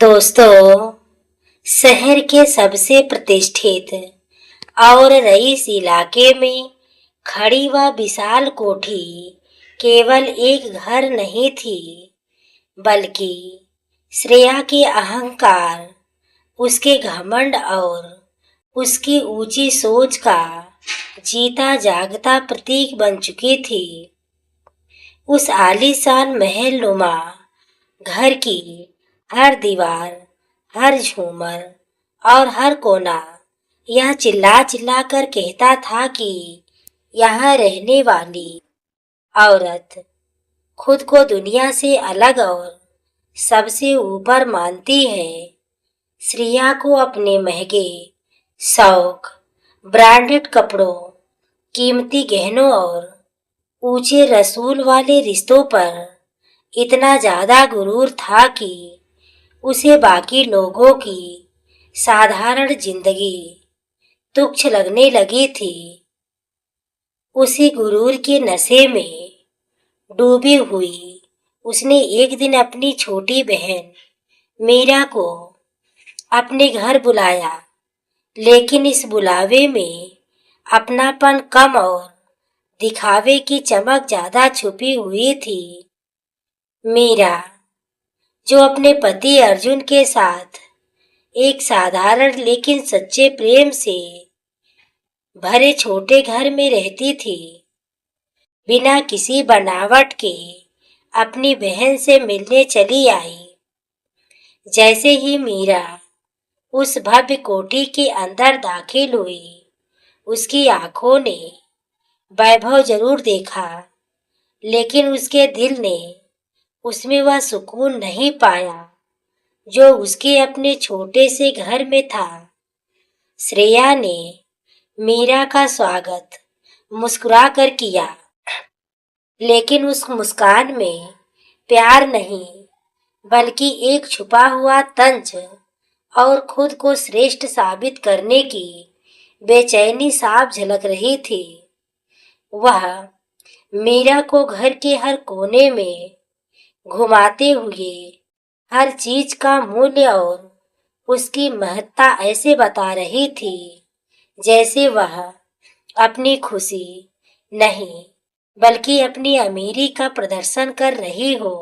दोस्तों, शहर के सबसे प्रतिष्ठित और रईस इलाके में खड़ी वह विशाल कोठी केवल एक घर नहीं थी, बल्कि श्रेया के अहंकार, उसके घमंड और उसकी ऊंची सोच का जीता जागता प्रतीक बन चुकी थी। उस आलीशान महल नुमा घर की हर दीवार, हर झूमर और हर कोना यह चिल्ला चिल्ला कर कहता था कि यहाँ रहने वाली औरत खुद को दुनिया से अलग और सबसे ऊपर मानती है। श्रेया को अपने महंगे शौक, ब्रांडेड कपड़ों, कीमती गहनों और ऊंचे रसूल वाले रिश्तों पर इतना ज्यादा गुरूर था कि उसे बाकी लोगों की साधारण जिंदगी तुच्छ लगने लगी थी। उसी गुरूर के नशे में डूबी हुई उसने एक दिन अपनी छोटी बहन मीरा को अपने घर बुलाया, लेकिन इस बुलावे में अपनापन कम और दिखावे की चमक ज्यादा छुपी हुई थी। मीरा, जो अपने पति अर्जुन के साथ एक साधारण लेकिन सच्चे प्रेम से भरे छोटे घर में रहती थी, बिना किसी बनावट के अपनी बहन से मिलने चली आई। जैसे ही मीरा उस भव्य कोठी के अंदर दाखिल हुई, उसकी आंखों ने वैभव जरूर देखा, लेकिन उसके दिल ने उसमें वह सुकून नहीं पाया जो उसके अपने छोटे से घर में था। श्रेया ने मीरा का स्वागत मुस्कुरा कर किया, लेकिन उस मुस्कान में प्यार नहीं, बल्कि एक छुपा हुआ तंज और खुद को श्रेष्ठ साबित करने की बेचैनी साफ झलक रही थी। वह मीरा को घर के हर कोने में घुमाते हुए हर चीज का मूल्य और उसकी महत्ता ऐसे बता रही थी जैसे वह अपनी खुशी नहीं, बल्कि अपनी अमीरी का प्रदर्शन कर रही हो।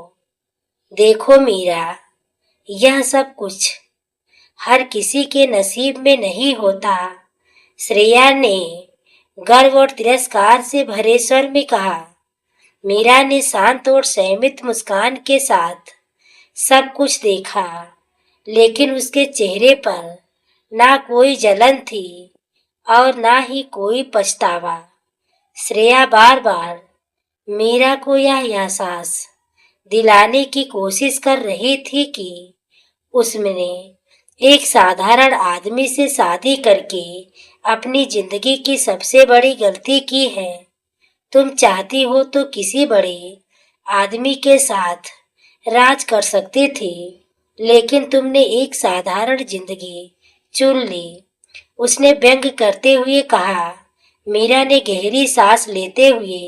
देखो मीरा, यह सब कुछ हर किसी के नसीब में नहीं होता, श्रेया ने गर्व और तिरस्कार से भरे स्वर में कहा। मीरा ने शांत और संयमित मुस्कान के साथ सब कुछ देखा, लेकिन उसके चेहरे पर ना कोई जलन थी और ना ही कोई पछतावा। श्रेया बार बार मीरा को यह एहसास दिलाने की कोशिश कर रही थी कि उसने एक साधारण आदमी से शादी करके अपनी जिंदगी की सबसे बड़ी गलती की है। तुम चाहती हो तो किसी बड़े आदमी के साथ राज कर सकती थी, लेकिन तुमने एक साधारण जिंदगी चुन ली, उसने व्यंग करते हुए कहा। मीरा ने गहरी सांस लेते हुए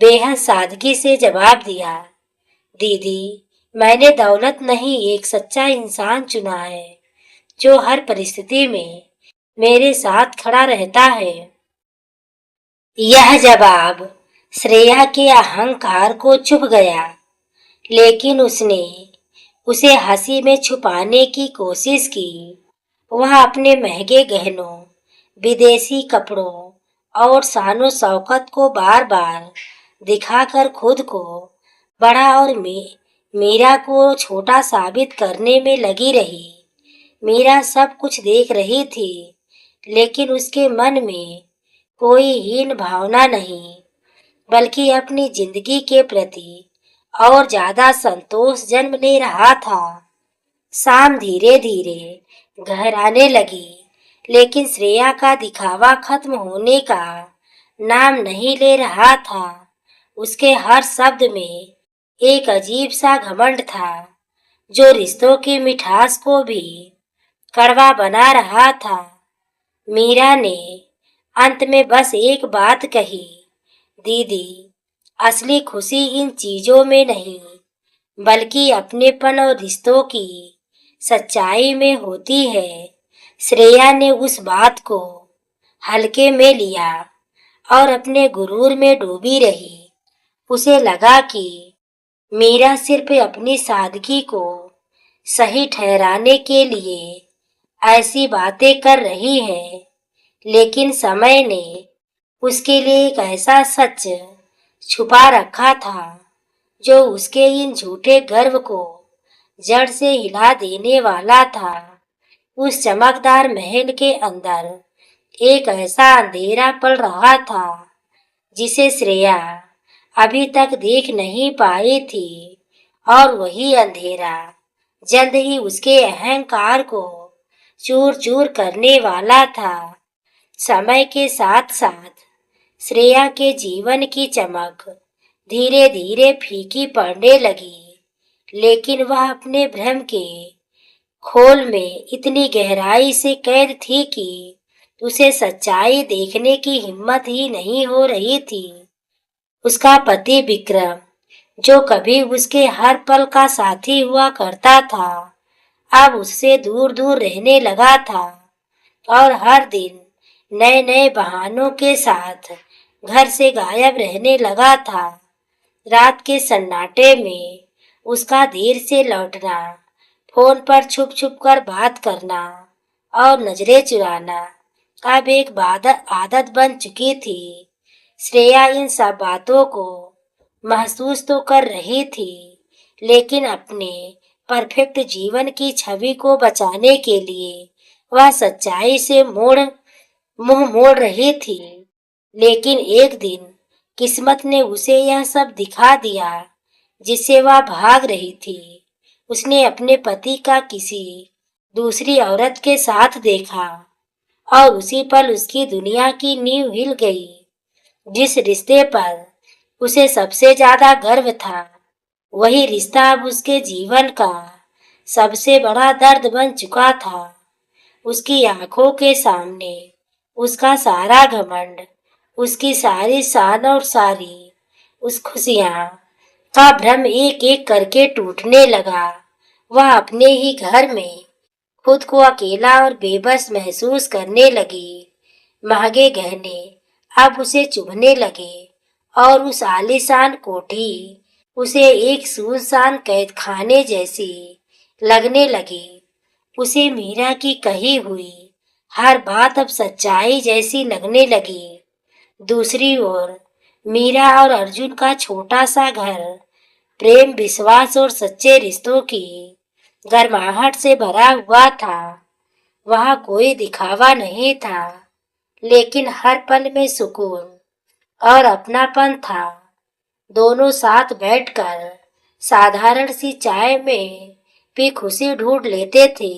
बेहद सादगी से जवाब दिया, दीदी, मैंने दौलत नहीं, एक सच्चा इंसान चुना है जो हर परिस्थिति में मेरे साथ खड़ा रहता है। यह जवाब श्रेया के अहंकार को चुभ गया, लेकिन उसने उसे हंसी में छुपाने की कोशिश की। वह अपने महंगे गहनों, विदेशी कपड़ों और शानो शौकत को बार बार दिखाकर खुद को बड़ा और मीरा को छोटा साबित करने में लगी रही। मीरा सब कुछ देख रही थी, लेकिन उसके मन में कोई हीन भावना नहीं, बल्कि अपनी जिंदगी के प्रति और ज्यादा संतोष जन्म ले रहा था। शाम धीरे धीरे घर आने लगी, लेकिन श्रेया का दिखावा खत्म होने का नाम नहीं ले रहा था। उसके हर शब्द में एक अजीब सा घमंड था, जो रिश्तों की मिठास को भी कड़वा बना रहा था। मीरा ने अंत में बस एक बात कही, दीदी, असली खुशी इन चीजों में नहीं, बल्कि अपनेपन और रिश्तों की सच्चाई में होती है। श्रेया ने उस बात को हल्के में लिया और अपने गुरूर में डूबी रही। उसे लगा कि मीरा सिर्फ अपनी सादगी को सही ठहराने के लिए ऐसी बातें कर रही है, लेकिन समय ने उसके लिए एक ऐसा सच छुपा रखा था जो उसके इन झूठे गर्व को जड़ से हिला देने वाला था। उस चमकदार महल के अंदर एक ऐसा अंधेरा पड़ रहा था जिसे श्रेया अभी तक देख नहीं पाई थी, और वही अंधेरा जल्द ही उसके अहंकार को चूर चूर करने वाला था। समय के साथ साथ श्रेया के जीवन की चमक धीरे धीरे फीकी पड़ने लगी, लेकिन वह अपने भ्रम के खोल में इतनी गहराई से कैद थी कि उसे सच्चाई देखने की हिम्मत ही नहीं हो रही थी। उसका पति विक्रम, जो कभी उसके हर पल का साथी हुआ करता था, अब उससे दूर दूर रहने लगा था और हर दिन नए नए बहानों के साथ घर से गायब रहने लगा था। रात के सन्नाटे में उसका देर से लौटना, फोन पर छुप छुप कर बात करना और नजरें चुराना अब एक आदत बन चुकी थी। श्रेया इन सब बातों को महसूस तो कर रही थी, लेकिन अपने परफेक्ट जीवन की छवि को बचाने के लिए वह सच्चाई से मुंह मोड़ रही थी। लेकिन एक दिन किस्मत ने उसे यह सब दिखा दिया जिससे वह भाग रही थी। उसने अपने पति का किसी दूसरी औरत के साथ देखा और उसी पल उसकी दुनिया की नींव हिल गई। जिस रिश्ते पर उसे सबसे ज्यादा गर्व था, वही रिश्ता अब उसके जीवन का सबसे बड़ा दर्द बन चुका था। उसकी आंखों के सामने उसका सारा घमंड, उसकी सारी शान और सारी उस खुशियां का भ्रम एक एक करके टूटने लगा। वह अपने ही घर में खुद को अकेला और बेबस महसूस करने लगी। महंगे गहने अब उसे चुभने लगे और उस आलीशान कोठी उसे एक सुनसान कैद खाने जैसी लगने लगी। उसे मीरा की कही हुई हर बात अब सच्चाई जैसी लगने लगी। दूसरी ओर मीरा और अर्जुन का छोटा सा घर प्रेम, विश्वास और सच्चे रिश्तों की गर्माहट से भरा हुआ था। वहाँ कोई दिखावा नहीं था, लेकिन हर पल में सुकून और अपनापन था। दोनों साथ बैठकर साधारण सी चाय में भी खुशी ढूंढ लेते थे।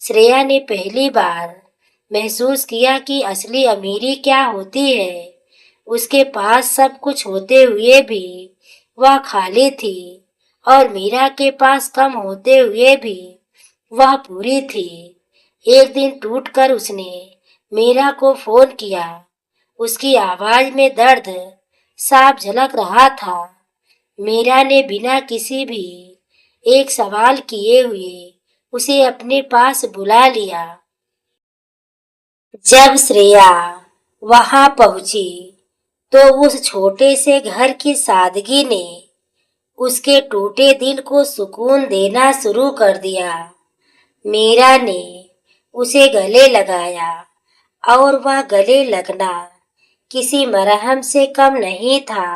श्रेया ने पहली बार महसूस किया कि असली अमीरी क्या होती है। उसके पास सब कुछ होते हुए भी वह खाली थी, और मीरा के पास कम होते हुए भी वह पूरी थी। एक दिन टूटकर उसने मीरा को फोन किया। उसकी आवाज में दर्द साफ झलक रहा था। मीरा ने बिना किसी भी एक सवाल किए हुए उसे अपने पास बुला लिया। जब श्रेया वहां पहुंची तो उस छोटे से घर की सादगी ने उसके टूटे दिल को सुकून देना शुरू कर दिया। मीरा ने उसे गले लगाया और वह गले लगना किसी मरहम से कम नहीं था।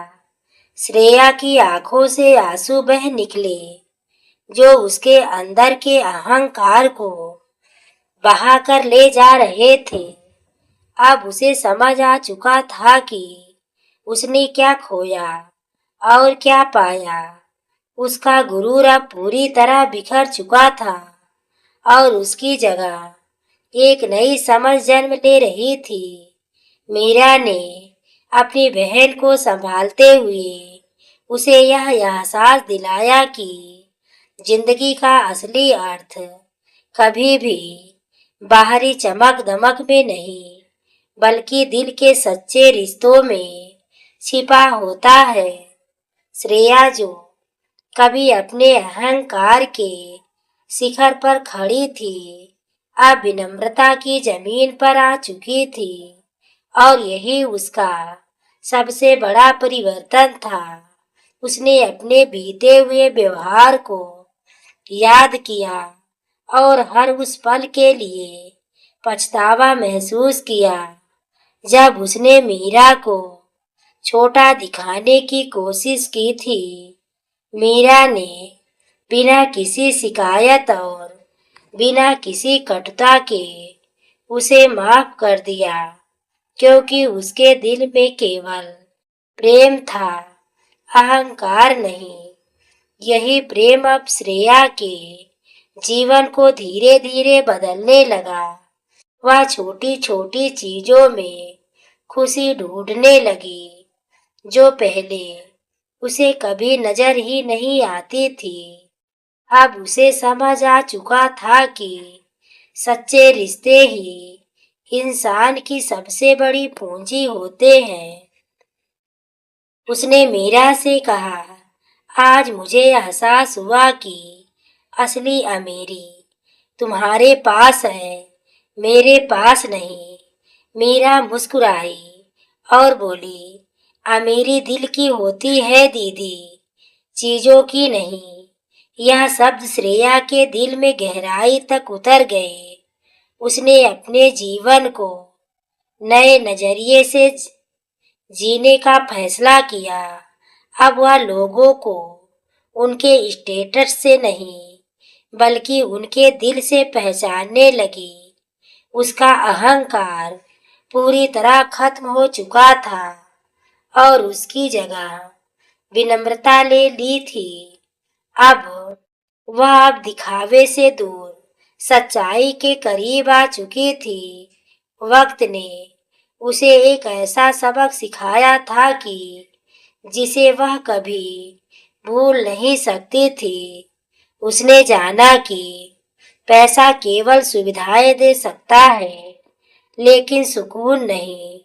श्रेया की आंखों से आंसू बह निकले जो उसके अंदर के अहंकार को बहाकर ले जा रहे थे। अब उसे समझ आ चुका था कि उसने क्या खोया और क्या पाया। उसका गुरूर अब पूरी तरह बिखर चुका था और उसकी जगह एक नई समझ जन्म ले रही थी। मीरा ने अपनी बहन को संभालते हुए उसे यह एहसास दिलाया कि जिंदगी का असली अर्थ कभी भी बाहरी चमक दमक में नहीं, बल्कि दिल के सच्चे रिश्तों में छिपा होता है। श्रेया, जो कभी अपने अहंकार के शिखर पर खड़ी थी, अब विनम्रता की जमीन पर आ चुकी थी और यही उसका सबसे बड़ा परिवर्तन था। उसने अपने बीते हुए व्यवहार को याद किया और हर उस पल के लिए पछतावा महसूस किया जब उसने मीरा को छोटा दिखाने की कोशिश की थी। मीरा ने बिना किसी शिकायत और बिना किसी कटुता के उसे माफ कर दिया, क्योंकि उसके दिल में केवल प्रेम था, अहंकार नहीं। यही प्रेम अब श्रेया के जीवन को धीरे धीरे बदलने लगा। वह छोटी छोटी चीजों में खुशी ढूंढने लगी जो पहले उसे कभी नजर ही नहीं आती थी। अब उसे समझ आ चुका था कि सच्चे रिश्ते ही इंसान की सबसे बड़ी पूंजी होते हैं। उसने मीरा से कहा, आज मुझे एहसास हुआ कि असली अमीरी तुम्हारे पास है, मेरे पास नहीं। मीरा मुस्कुराई और बोली, अमीरी दिल की होती है दीदी, चीजों की नहीं। यह शब्द श्रेया के दिल में गहराई तक उतर गए। उसने अपने जीवन को नए नजरिए से जीने का फैसला किया। अब वह लोगों को उनके स्टेटस से नहीं बल्कि उनके दिल से पहचानने लगी। उसका अहंकार पूरी तरह खत्म हो चुका था और उसकी जगह विनम्रता ले ली थी। अब दिखावे से दूर सच्चाई के करीब आ चुकी थी। वक्त ने उसे एक ऐसा सबक सिखाया था कि जिसे वह कभी भूल नहीं सकती थी। उसने जाना कि पैसा केवल सुविधाएं दे सकता है, लेकिन सुकून नहीं।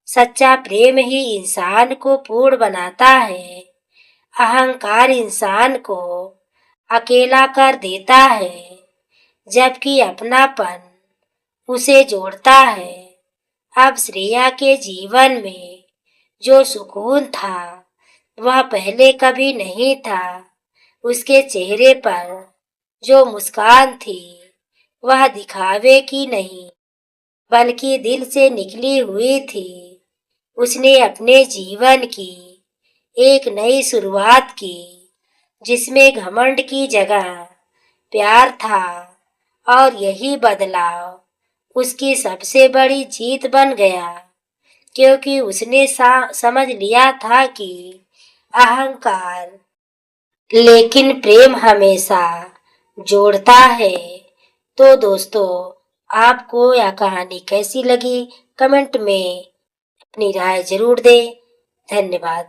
सच्चा प्रेम ही इंसान को पूर्ण बनाता है। अहंकार इंसान को अकेला कर देता है, जबकि अपनापन उसे जोड़ता है। अब श्रेया के जीवन में जो सुकून था वह पहले कभी नहीं था। उसके चेहरे पर जो मुस्कान थी वह दिखावे की नहीं बल्कि दिल से निकली हुई थी। उसने अपने जीवन की एक नई शुरुआत की जिसमें घमंड की जगह प्यार था, और यही बदलाव उसकी सबसे बड़ी जीत बन गया, क्योंकि उसने समझ लिया था कि अहंकार लेकिन प्रेम हमेशा जोड़ता है। तो दोस्तों, आपको यह कहानी कैसी लगी कमेंट में अपनी राय जरूर दें। धन्यवाद।